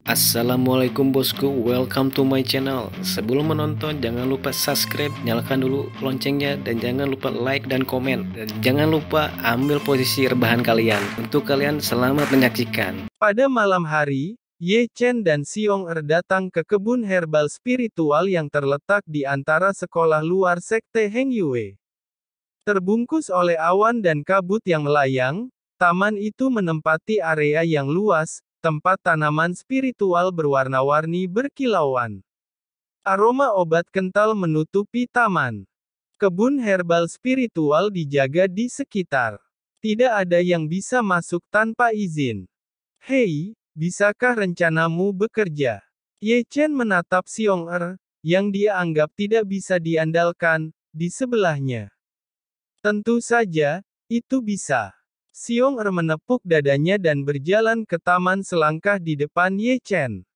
Assalamualaikum bosku, welcome to my channel. Sebelum menonton jangan lupa subscribe, nyalakan dulu loncengnya, dan jangan lupa like dan komen. Dan jangan lupa ambil posisi rebahan kalian. Untuk kalian selamat menyaksikan. Pada malam hari, Ye Chen dan Xiong Er datang ke kebun herbal spiritual yang terletak di antara sekolah luar sekte Heng Yue. Terbungkus oleh awan dan kabut yang melayang, taman itu menempati area yang luas, tempat tanaman spiritual berwarna-warni berkilauan. Aroma obat kental menutupi taman. Kebun herbal spiritual dijaga di sekitar. Tidak ada yang bisa masuk tanpa izin. Hei, bisakah rencanamu bekerja? Ye Chen menatap Xiong Er, yang dia anggap tidak bisa diandalkan, di sebelahnya. Tentu saja, itu bisa. Xiong Er menepuk dadanya dan berjalan ke taman selangkah di depan Ye Chen.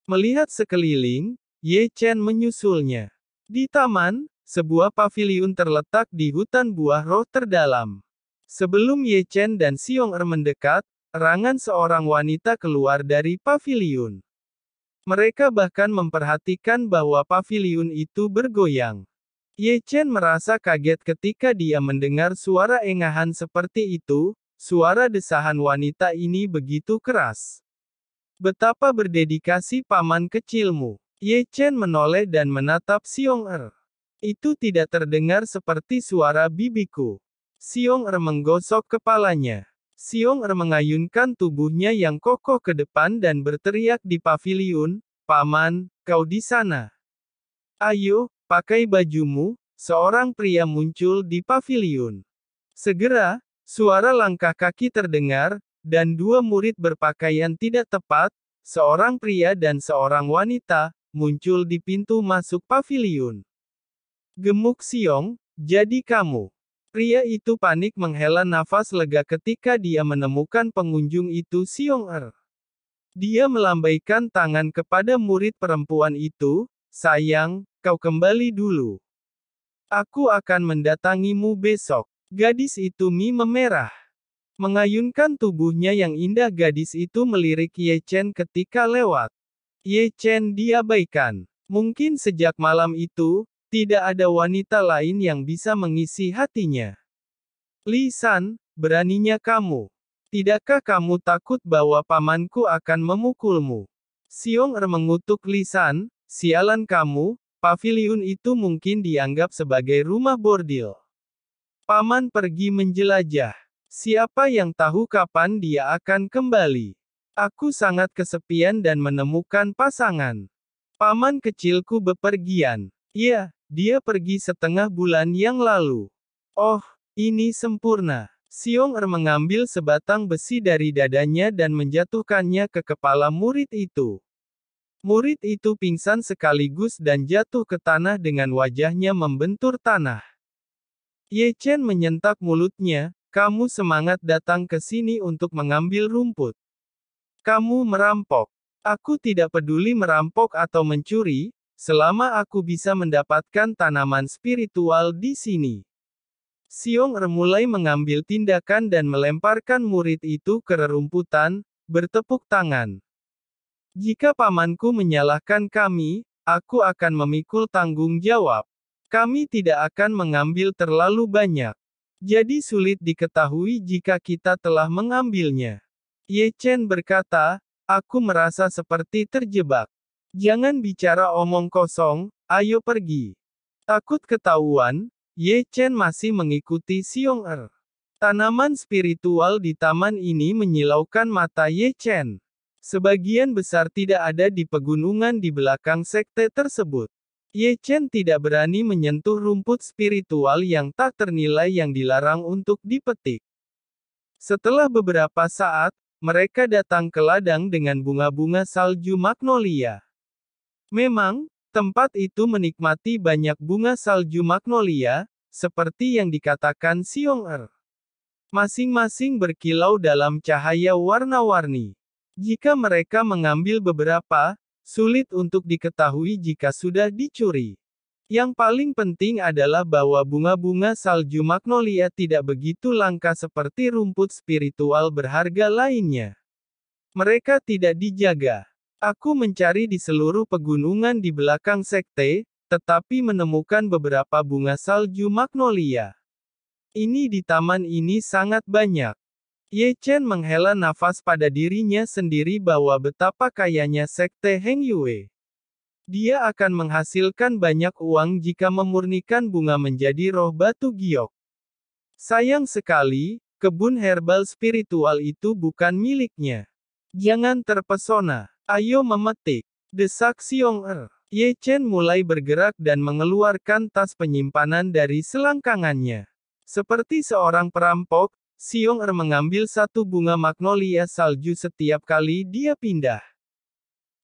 Melihat sekeliling, Ye Chen menyusulnya. Di taman, sebuah paviliun terletak di hutan buah roh terdalam. Sebelum Ye Chen dan Xiong Er mendekat, erangan seorang wanita keluar dari paviliun. Mereka bahkan memperhatikan bahwa paviliun itu bergoyang. Ye Chen merasa kaget ketika dia mendengar suara engahan seperti itu, suara desahan wanita ini begitu keras. Betapa berdedikasi paman kecilmu. Ye Chen menoleh dan menatap Xiong Er. Itu tidak terdengar seperti suara bibiku. Xiong Er menggosok kepalanya. Xiong Er mengayunkan tubuhnya yang kokoh ke depan dan berteriak di paviliun, "Paman, kau di sana. Ayo, pakai bajumu." Seorang pria muncul di paviliun. Segera, suara langkah kaki terdengar, dan dua murid berpakaian tidak tepat, seorang pria dan seorang wanita, muncul di pintu masuk paviliun. Gemuk Xiong, jadi kamu. Pria itu panik menghela nafas lega ketika dia menemukan pengunjung itu Xiong Er. Dia melambaikan tangan kepada murid perempuan itu, "Sayang, kau kembali dulu. Aku akan mendatangimu besok." Gadis itu memerah. Mengayunkan tubuhnya yang indah, gadis itu melirik Ye Chen ketika lewat. Ye Chen diabaikan. Mungkin sejak malam itu, tidak ada wanita lain yang bisa mengisi hatinya. "Li San, beraninya kamu. Tidakkah kamu takut bahwa pamanku akan memukulmu?" Xiong Er mengutuk Li San, "Sialan kamu, paviliun itu mungkin dianggap sebagai rumah bordil. Paman pergi menjelajah. Siapa yang tahu kapan dia akan kembali? Aku sangat kesepian dan menemukan pasangan. Paman kecilku bepergian. Ya, dia pergi setengah bulan yang lalu." "Oh, ini sempurna." Xiong Er mengambil sebatang besi dari dadanya dan menjatuhkannya ke kepala murid itu. Murid itu pingsan sekaligus dan jatuh ke tanah dengan wajahnya membentur tanah. Ye Chen menyentak mulutnya, "Kamu semangat datang ke sini untuk mengambil rumput. Kamu merampok. Aku tidak peduli merampok atau mencuri, selama aku bisa mendapatkan tanaman spiritual di sini." Xiong Er mulai mengambil tindakan dan melemparkan murid itu ke rerumputan, bertepuk tangan. "Jika pamanku menyalahkan kami, aku akan memikul tanggung jawab. Kami tidak akan mengambil terlalu banyak. Jadi sulit diketahui jika kita telah mengambilnya." Ye Chen berkata, "Aku merasa seperti terjebak. Jangan bicara omong kosong, ayo pergi." Takut ketahuan, Ye Chen masih mengikuti Xiong Er. Tanaman spiritual di taman ini menyilaukan mata Ye Chen. Sebagian besar tidak ada di pegunungan di belakang sekte tersebut. Ye Chen tidak berani menyentuh rumput spiritual yang tak ternilai yang dilarang untuk dipetik. Setelah beberapa saat, mereka datang ke ladang dengan bunga-bunga salju magnolia. Memang, tempat itu menikmati banyak bunga salju magnolia, seperti yang dikatakan Xiong Er. Masing-masing berkilau dalam cahaya warna-warni. Jika mereka mengambil beberapa, sulit untuk diketahui jika sudah dicuri. Yang paling penting adalah bahwa bunga-bunga salju magnolia tidak begitu langka seperti rumput spiritual berharga lainnya. Mereka tidak dijaga. Aku mencari di seluruh pegunungan di belakang sekte, tetapi menemukan beberapa bunga salju magnolia. Ini di taman ini sangat banyak. Ye Chen menghela nafas pada dirinya sendiri bahwa betapa kayanya sekte Heng Yue. Dia akan menghasilkan banyak uang jika memurnikan bunga menjadi roh batu giok. Sayang sekali, kebun herbal spiritual itu bukan miliknya. Jangan terpesona. Ayo memetik. Desak Xiong Er. Ye Chen mulai bergerak dan mengeluarkan tas penyimpanan dari selangkangannya. Seperti seorang perampok, Xiong Er mengambil satu bunga magnolia salju setiap kali dia pindah.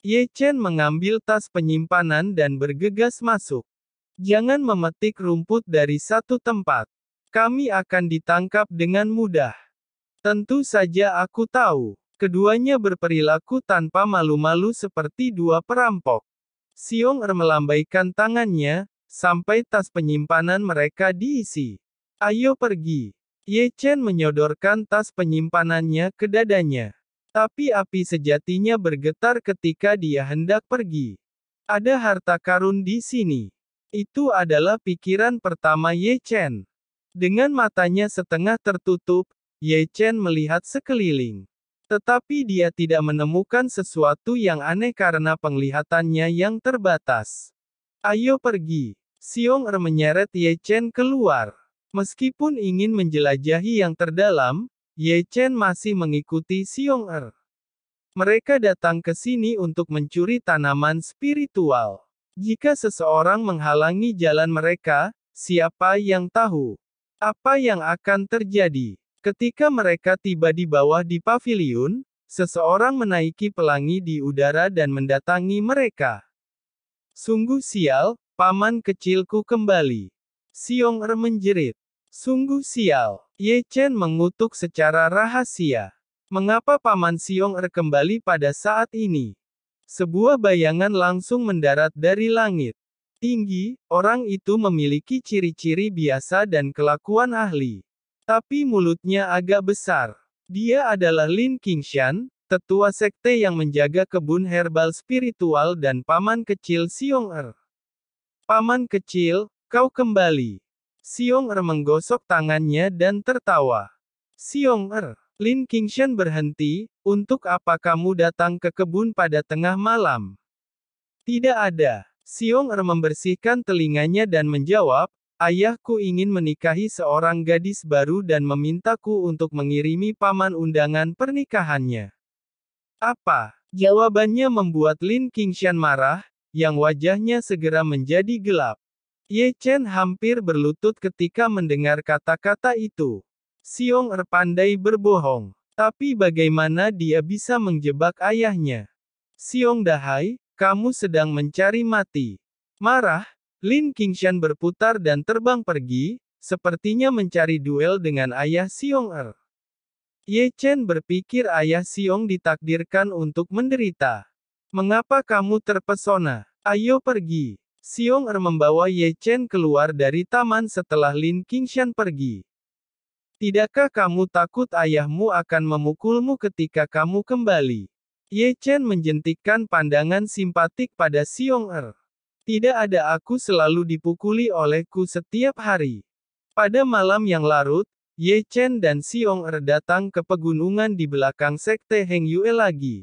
Ye Chen mengambil tas penyimpanan dan bergegas masuk. Jangan memetik rumput dari satu tempat. Kami akan ditangkap dengan mudah. Tentu saja aku tahu. Keduanya berperilaku tanpa malu-malu seperti dua perampok. Xiong Er melambaikan tangannya, sampai tas penyimpanan mereka diisi. Ayo pergi. Ye Chen menyodorkan tas penyimpanannya ke dadanya. Tapi api sejatinya bergetar ketika dia hendak pergi. Ada harta karun di sini. Itu adalah pikiran pertama Ye Chen. Dengan matanya setengah tertutup, Ye Chen melihat sekeliling. Tetapi dia tidak menemukan sesuatu yang aneh karena penglihatannya yang terbatas. Ayo pergi. Xiong Er menyeret Ye Chen keluar. Meskipun ingin menjelajahi yang terdalam, Ye Chen masih mengikuti Xiong Er. Mereka datang ke sini untuk mencuri tanaman spiritual. Jika seseorang menghalangi jalan mereka, siapa yang tahu apa yang akan terjadi? Ketika mereka tiba di bawah di paviliun, seseorang menaiki pelangi di udara dan mendatangi mereka. Sungguh sial, paman kecilku kembali. Xiong Er menjerit. Sungguh sial. Ye Chen mengutuk secara rahasia. Mengapa paman Xiong Er kembali pada saat ini? Sebuah bayangan langsung mendarat dari langit. Tinggi, orang itu memiliki ciri-ciri biasa dan kelakuan ahli. Tapi mulutnya agak besar. Dia adalah Lin Qingshan, tetua sekte yang menjaga kebun herbal spiritual dan paman kecil Xiong Er. Paman kecil, kau kembali. Xiong Er menggosok tangannya dan tertawa. Xiong Er, Lin Qingshan berhenti, untuk apa kamu datang ke kebun pada tengah malam? Tidak ada. Xiong Er membersihkan telinganya dan menjawab, ayahku ingin menikahi seorang gadis baru dan memintaku untuk mengirimi paman undangan pernikahannya. Apa? Jawabannya membuat Lin Qingshan marah, yang wajahnya segera menjadi gelap. Ye Chen hampir berlutut ketika mendengar kata-kata itu. Xiong Er pandai berbohong. Tapi bagaimana dia bisa menjebak ayahnya? Xiong Dahai, kamu sedang mencari mati. Marah, Lin Qingshan berputar dan terbang pergi, sepertinya mencari duel dengan ayah Xiong Er. Ye Chen berpikir ayah Xiong ditakdirkan untuk menderita. Mengapa kamu terpesona? Ayo pergi. Xiong Er membawa Ye Chen keluar dari taman setelah Lin Qingshan pergi. Tidakkah kamu takut ayahmu akan memukulmu ketika kamu kembali? Ye Chen menjentikkan pandangan simpatik pada Xiong Er. Tidak ada, aku selalu dipukuli olehku setiap hari. Pada malam yang larut, Ye Chen dan Xiong Er datang ke pegunungan di belakang sekte Heng Yue lagi.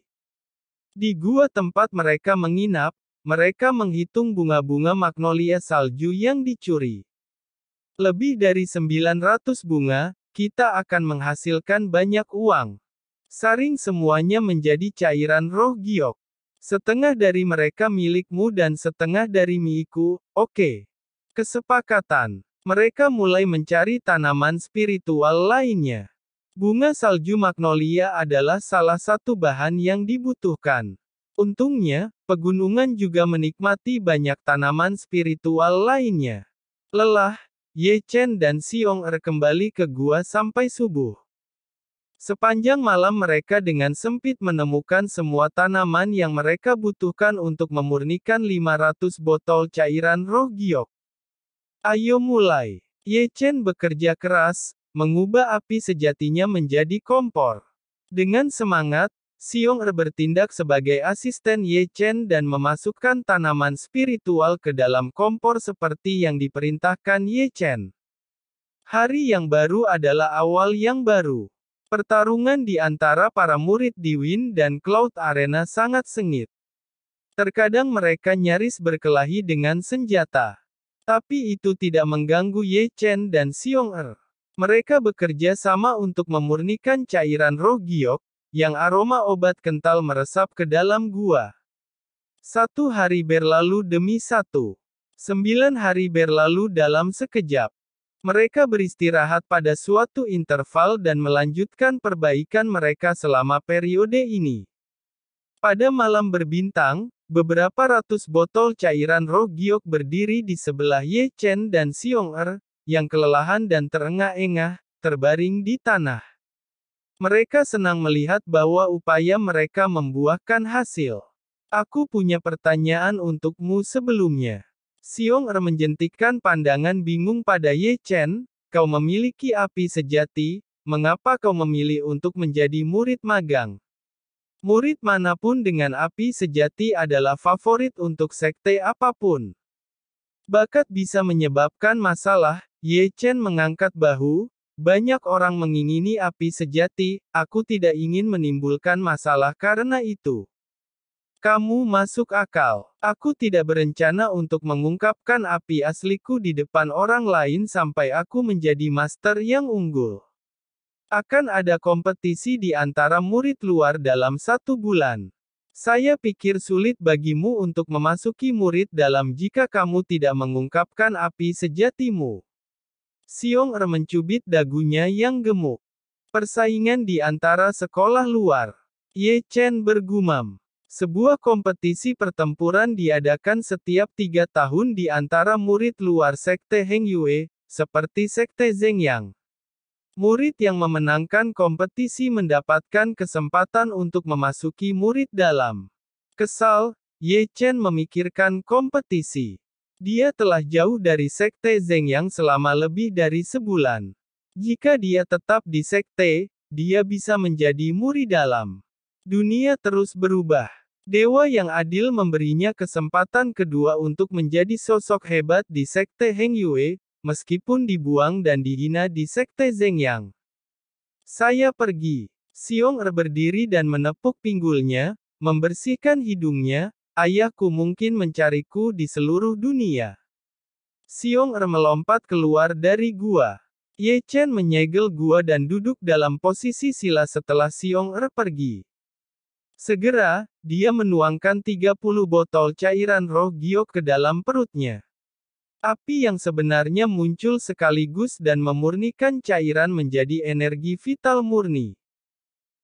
Di gua tempat mereka menginap, mereka menghitung bunga-bunga magnolia salju yang dicuri. Lebih dari 900 bunga, kita akan menghasilkan banyak uang. Saring semuanya menjadi cairan roh giok. Setengah dari mereka milikmu dan setengah dari milikku, oke. Kesepakatan. Mereka mulai mencari tanaman spiritual lainnya. Bunga salju magnolia adalah salah satu bahan yang dibutuhkan. Untungnya, pegunungan juga menikmati banyak tanaman spiritual lainnya. Lelah, Ye Chen dan Xiong Er kembali ke gua sampai subuh. Sepanjang malam mereka dengan sempit menemukan semua tanaman yang mereka butuhkan untuk memurnikan 500 botol cairan roh giok. Ayo mulai. Ye Chen bekerja keras, mengubah api sejatinya menjadi kompor. Dengan semangat, Xiong Er bertindak sebagai asisten Ye Chen dan memasukkan tanaman spiritual ke dalam kompor seperti yang diperintahkan Ye Chen. Hari yang baru adalah awal yang baru. Pertarungan di antara para murid di Wind dan Cloud Arena sangat sengit. Terkadang mereka nyaris berkelahi dengan senjata. Tapi itu tidak mengganggu Ye Chen dan Xiong Er. Mereka bekerja sama untuk memurnikan cairan roh giok, yang aroma obat kental meresap ke dalam gua. 1 hari berlalu demi 9 hari berlalu dalam sekejap. Mereka beristirahat pada suatu interval dan melanjutkan perbaikan mereka selama periode ini. Pada malam berbintang, beberapa ratus botol cairan roh giok berdiri di sebelah Ye Chen dan Xiong Er, yang kelelahan dan terengah-engah, terbaring di tanah. Mereka senang melihat bahwa upaya mereka membuahkan hasil. Aku punya pertanyaan untukmu sebelumnya. Xiong Er menjentikkan pandangan bingung pada Ye Chen, kau memiliki api sejati, mengapa kau memilih untuk menjadi murid magang? Murid manapun dengan api sejati adalah favorit untuk sekte apapun. Bakat bisa menyebabkan masalah, Ye Chen mengangkat bahu, banyak orang mengingini api sejati, aku tidak ingin menimbulkan masalah karena itu. Kamu masuk akal. Aku tidak berencana untuk mengungkapkan api asliku di depan orang lain sampai aku menjadi master yang unggul. Akan ada kompetisi di antara murid luar dalam 1 bulan. Saya pikir sulit bagimu untuk memasuki murid dalam jika kamu tidak mengungkapkan api sejatimu. Xiong Er mencubit dagunya yang gemuk. Persaingan di antara sekolah luar. Ye Chen bergumam. Sebuah kompetisi pertempuran diadakan setiap 3 tahun di antara murid luar sekte Heng Yue, seperti sekte Zeng Yang. Murid yang memenangkan kompetisi mendapatkan kesempatan untuk memasuki murid dalam. Kesal, Ye Chen memikirkan kompetisi. Dia telah jauh dari sekte Zeng Yang selama lebih dari sebulan. Jika dia tetap di sekte, dia bisa menjadi murid dalam. Dunia terus berubah. Dewa yang adil memberinya kesempatan kedua untuk menjadi sosok hebat di sekte Heng Yue, meskipun dibuang dan dihina di sekte Zeng Yang. Saya pergi. Xiong Er berdiri dan menepuk pinggulnya, membersihkan hidungnya, ayahku mungkin mencariku di seluruh dunia. Xiong Er melompat keluar dari gua. Ye Chen menyegel gua dan duduk dalam posisi sila setelah Xiong Er pergi. Segera, dia menuangkan 30 botol cairan roh giok ke dalam perutnya. Api yang sebenarnya muncul sekaligus dan memurnikan cairan menjadi energi vital murni.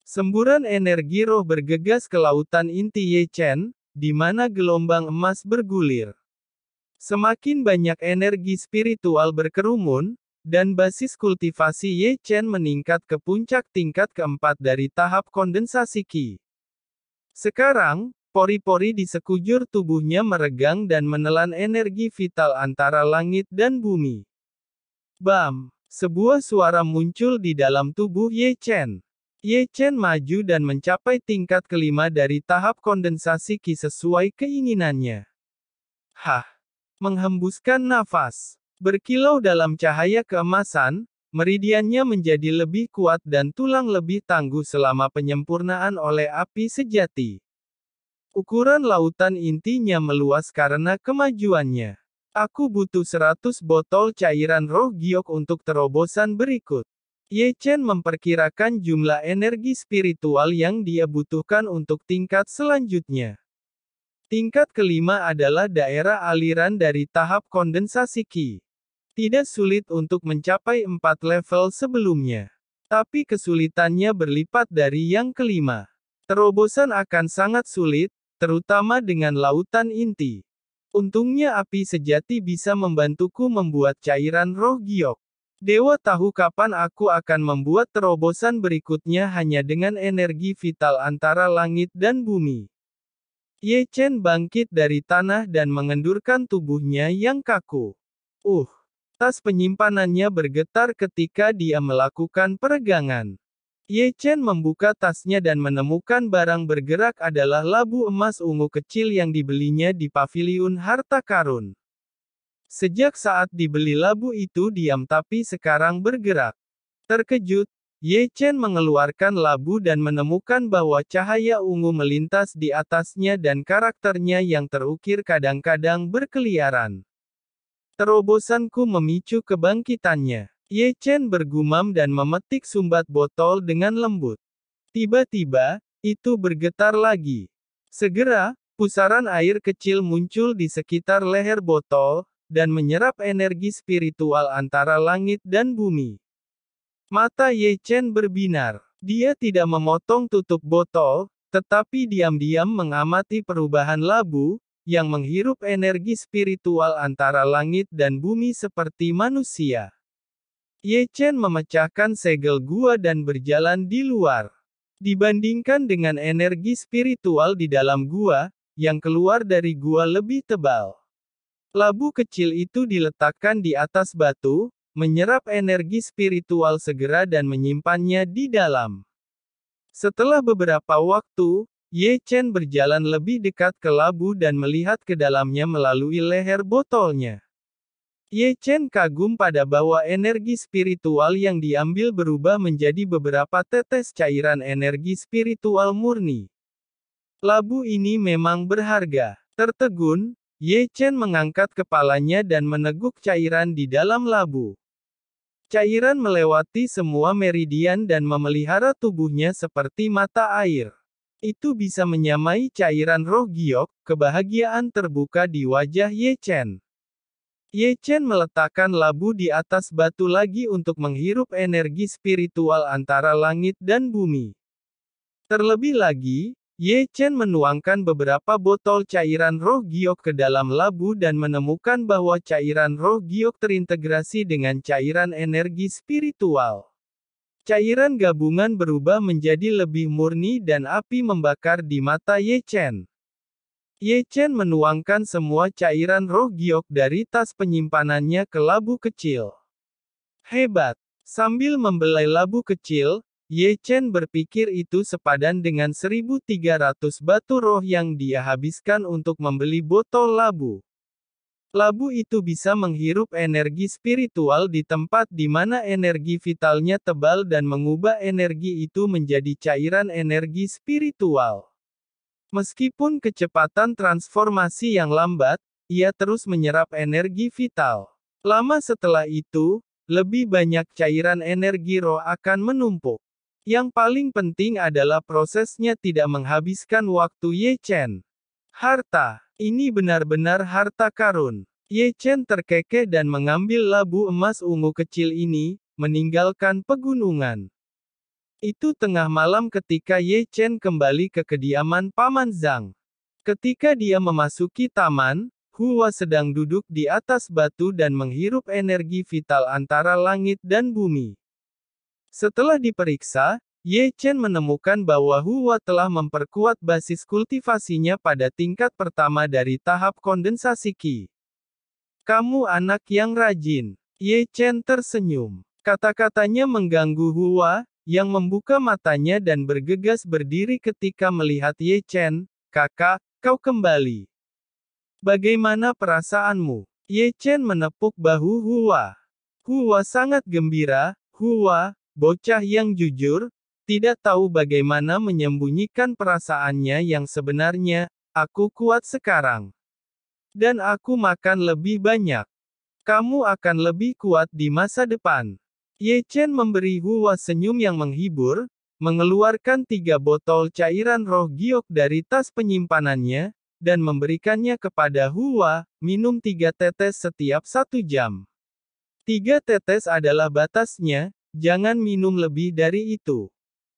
Semburan energi roh bergegas ke lautan inti Ye Chen, di mana gelombang emas bergulir. Semakin banyak energi spiritual berkerumun, dan basis kultivasi Ye Chen meningkat ke puncak tingkat keempat dari tahap kondensasi Qi. Sekarang, pori-pori di sekujur tubuhnya meregang dan menelan energi vital antara langit dan bumi. Bam! Sebuah suara muncul di dalam tubuh Ye Chen. Ye Chen maju dan mencapai tingkat kelima dari tahap kondensasi Qi sesuai keinginannya. Hah! Menghembuskan nafas. Berkilau dalam cahaya keemasan, meridiannya menjadi lebih kuat dan tulang lebih tangguh selama penyempurnaan oleh api sejati. Ukuran lautan intinya meluas karena kemajuannya. Aku butuh 100 botol cairan roh giok untuk terobosan berikut. Ye Chen memperkirakan jumlah energi spiritual yang dia butuhkan untuk tingkat selanjutnya. Tingkat kelima adalah daerah aliran dari tahap kondensasi Qi. Tidak sulit untuk mencapai 4 level sebelumnya. Tapi kesulitannya berlipat dari yang kelima. Terobosan akan sangat sulit, terutama dengan lautan inti. Untungnya api sejati bisa membantuku membuat cairan roh giok. Dewa tahu kapan aku akan membuat terobosan berikutnya hanya dengan energi vital antara langit dan bumi. Ye Chen bangkit dari tanah dan mengendurkan tubuhnya yang kaku. Tas penyimpanannya bergetar ketika dia melakukan peregangan. Ye Chen membuka tasnya dan menemukan barang bergerak adalah labu emas ungu kecil yang dibelinya di paviliun harta karun. Sejak saat dibeli labu itu diam tapi sekarang bergerak. Terkejut, Ye Chen mengeluarkan labu dan menemukan bahwa cahaya ungu melintas di atasnya dan karakternya yang terukir kadang-kadang berkeliaran. Terobosanku memicu kebangkitannya. Ye Chen bergumam dan memetik sumbat botol dengan lembut. Tiba-tiba, itu bergetar lagi. Segera, pusaran air kecil muncul di sekitar leher botol, dan menyerap energi spiritual antara langit dan bumi. Mata Ye Chen berbinar. Dia tidak memotong tutup botol, tetapi diam-diam mengamati perubahan labu, yang menghirup energi spiritual antara langit dan bumi seperti manusia. Ye Chen memecahkan segel gua dan berjalan di luar. Dibandingkan dengan energi spiritual di dalam gua, yang keluar dari gua lebih tebal. Labu kecil itu diletakkan di atas batu, menyerap energi spiritual segera dan menyimpannya di dalam. Setelah beberapa waktu, Ye Chen berjalan lebih dekat ke labu dan melihat ke dalamnya melalui leher botolnya. Ye Chen kagum pada bahwa energi spiritual yang diambil berubah menjadi beberapa tetes cairan energi spiritual murni. Labu ini memang berharga. Tertegun, Ye Chen mengangkat kepalanya dan meneguk cairan di dalam labu. Cairan melewati semua meridian dan memelihara tubuhnya seperti mata air. Itu bisa menyamai cairan roh giok, kebahagiaan terbuka di wajah Ye Chen. Ye Chen meletakkan labu di atas batu lagi untuk menghirup energi spiritual antara langit dan bumi. Terlebih lagi, Ye Chen menuangkan beberapa botol cairan roh giok ke dalam labu dan menemukan bahwa cairan roh giok terintegrasi dengan cairan energi spiritual. Cairan gabungan berubah menjadi lebih murni dan api membakar di mata Ye Chen. Ye Chen menuangkan semua cairan roh giok dari tas penyimpanannya ke labu kecil. Hebat! Sambil membelai labu kecil, Ye Chen berpikir itu sepadan dengan 1.300 batu roh yang dia habiskan untuk membeli botol labu. Labu itu bisa menghirup energi spiritual di tempat di mana energi vitalnya tebal dan mengubah energi itu menjadi cairan energi spiritual. Meskipun kecepatan transformasi yang lambat, ia terus menyerap energi vital. Lama setelah itu, lebih banyak cairan energi roh akan menumpuk. Yang paling penting adalah prosesnya tidak menghabiskan waktu Ye Chen. Harta. Ini benar-benar harta karun. Ye Chen terkekeh dan mengambil labu emas ungu kecil ini, meninggalkan pegunungan. Itu tengah malam ketika Ye Chen kembali ke kediaman Paman Zhang. Ketika dia memasuki taman, Hua sedang duduk di atas batu dan menghirup energi vital antara langit dan bumi. Setelah diperiksa, Ye Chen menemukan bahwa Hua telah memperkuat basis kultivasinya pada tingkat pertama dari tahap kondensasi Qi. Kamu anak yang rajin. Ye Chen tersenyum. Kata-katanya mengganggu Hua, yang membuka matanya dan bergegas berdiri ketika melihat Ye Chen. Kakak, kau kembali. Bagaimana perasaanmu? Ye Chen menepuk bahu Hua. Hua sangat gembira. Hua, bocah yang jujur, tidak tahu bagaimana menyembunyikan perasaannya yang sebenarnya. Aku kuat sekarang. Dan aku makan lebih banyak. Kamu akan lebih kuat di masa depan. Ye Chen memberi Hua senyum yang menghibur, mengeluarkan 3 botol cairan roh giok dari tas penyimpanannya, dan memberikannya kepada Hua, minum 3 tetes setiap 1 jam. 3 tetes adalah batasnya, jangan minum lebih dari itu.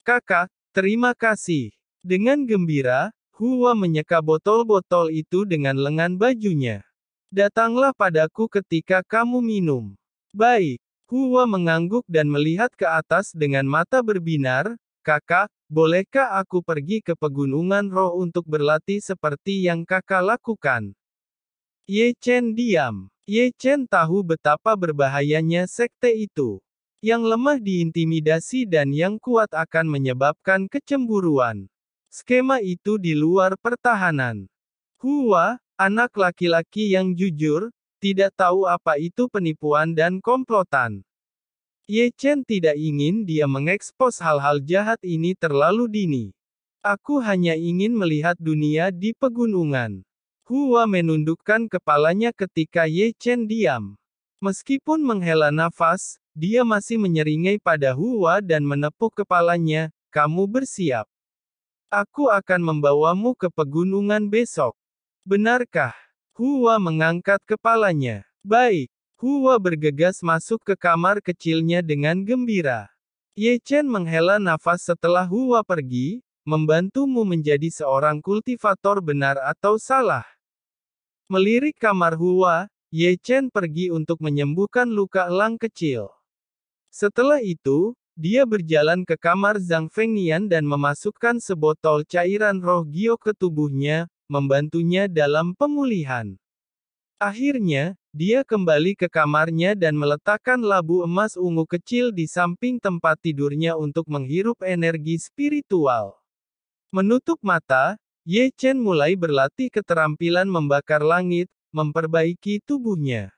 Kakak, terima kasih. Dengan gembira, Hua menyeka botol-botol itu dengan lengan bajunya. Datanglah padaku ketika kamu minum. Baik. Hua mengangguk dan melihat ke atas dengan mata berbinar. Kakak, bolehkah aku pergi ke pegunungan roh untuk berlatih seperti yang kakak lakukan? Ye Chen diam. Ye Chen tahu betapa berbahayanya sekte itu. Yang lemah diintimidasi dan yang kuat akan menyebabkan kecemburuan. Skema itu di luar pertahanan. Hua, anak laki-laki yang jujur, tidak tahu apa itu penipuan dan komplotan. Ye Chen tidak ingin dia mengekspos hal-hal jahat ini terlalu dini. Aku hanya ingin melihat dunia di pegunungan. Hua menundukkan kepalanya ketika Ye Chen diam. Meskipun menghela nafas, dia masih menyeringai pada Hua dan menepuk kepalanya, "Kamu bersiap. Aku akan membawamu ke pegunungan besok." "Benarkah?" Hua mengangkat kepalanya. "Baik." Hua bergegas masuk ke kamar kecilnya dengan gembira. Ye Chen menghela nafas setelah Hua pergi, "Membantumu menjadi seorang kultivator benar atau salah?" Melirik kamar Hua, Ye Chen pergi untuk menyembuhkan luka elang kecil. Setelah itu, dia berjalan ke kamar Zhang Fengnian dan memasukkan sebotol cairan roh giok ke tubuhnya, membantunya dalam pemulihan. Akhirnya, dia kembali ke kamarnya dan meletakkan labu emas ungu kecil di samping tempat tidurnya untuk menghirup energi spiritual. Menutup mata, Ye Chen mulai berlatih keterampilan membakar langit, memperbaiki tubuhnya.